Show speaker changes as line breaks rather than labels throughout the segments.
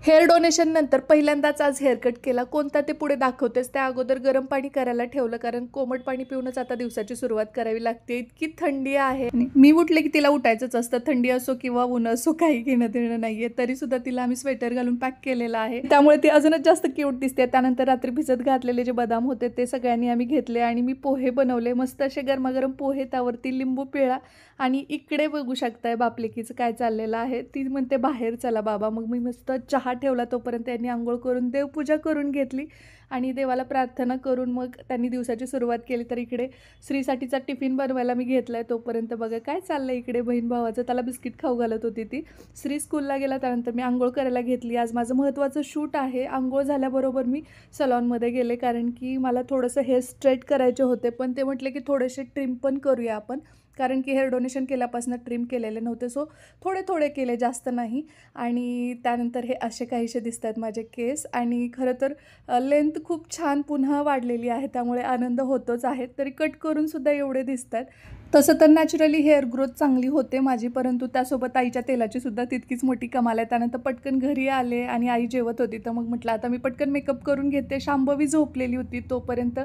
Hair donation नंतर पहिल्यांदाच आज हेअरकट केला. कोणता ते पुढे दाखवतेच. त्या अगोदर गरम पाणी करायला ठेवलं, कारण कोमट पाणी पिऊनच आता दिवसाची सुरुवात करावी लागते. इतकी थंडी आहे. मी उठले की तिला उठायचंच असतं, थंडी असो किंवा ऊन असो, काही घेणं देणं नाहीये. तरी सुद्धा तिला आम्ही स्वेटर घालून पॅक केलेला आहे, त्यामुळे ती अजूनच जास्त क्यूट दिसते. त्यानंतर रात्री भिजत घातलेले जे बदाम होते ते सगळ्यांनी आम्ही घेतले आणि मी पोहे बनवले. मस्त असे गरमागरम पोहे, त्यावरती लिंबू पिळा. आणि इकडे बघू शकताय बापलेकीचं काय चाललेलं आहे. ती म्हणते बाहेर चला बाबा. मग मी मस्त चहा ठेवला, तोपर्यंत त्यांनी आंघोळ करून देवपूजा करून घेतली आणि देवाला प्रार्थना करून मग त्यांनी दिवसाची सुरुवात केली. तर इकडे श्रीसाठीचा टिफिन बनवायला मी घेतला आहे. तोपर्यंत बघा काय चाललं इकडे बहीण भावाचं. त्याला बिस्किट खाऊ घालत होती ती. श्री स्कूलला गेला, त्यानंतर मी आंघोळ करायला घेतली. आज माझं महत्त्वाचं शूट आहे. आंघोळ झाल्याबरोबर मी सलॉनमध्ये गेले, कारण की मला थोडंसं हेअर स्ट्रेट करायचे होते, पण ते म्हटले की थोडेसे ट्रिम पण करूया आपण, कारण की हेअर डोनेशन केल्यापासून ट्रिम केलेले नव्हते. सो थोडे थोडे केले, जास्त नाही. आणि त्यानंतर हे असे काहीसे दिसत आहेत माझे केस. आणि खरं तर लेंथ खूप छान पुन्हा वाढलेली आहे, त्यामुळे आनंद होतोच आहे. तरी कट करूनसुद्धा एवढे दिसत आहेत. तसं तर नॅचरली हेअर ग्रोथ चांगली होते माझी, परंतु त्यासोबत आईच्या तेलाची सुद्धा तितकीच मोठी कमाल आहे. त्यानंतर पटकन घरी आले आणि आई जेवत होती, तर मग म्हटलं आता मी पटकन मेकअप करून घेते. शांभवी झोपलेली होती, तोपर्यंत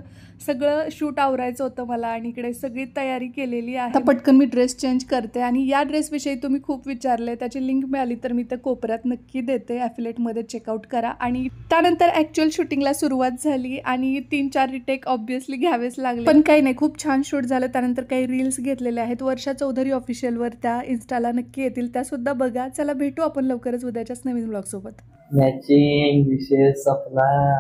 सगळं शूट आवरायचं होतं मला आणि इकडे सगळी तयारी केलेली आहे. आता पटकन मी ड्रेस चेंज करते. आणि या ड्रेसविषयी तुम्ही खूप विचारले, त्याची लिंक मिळाली तर मी त्या कोपऱ्यात नक्की देते. ॲफिलेटमध्ये चेकआउट करा. आणि त्यानंतर ॲक्च्युअल शूटिंगला सुरुवात झाली आणि 3-4 रिटेक ऑब्व्हियसली घ्यावेच लागले, पण काही नाही, खूप छान शूट झालं. त्यानंतर काही रील्स घेतलेले आहेत वर्षा चौधरी ऑफिशियलवर, त्या इन्स्टाला नक्की येतील, त्यासुद्धा बघा. चला भेटू आपण लवकरच उद्याच्याच नवीन ब्लॉगसोबत.
मॅचिंग विशेष सपना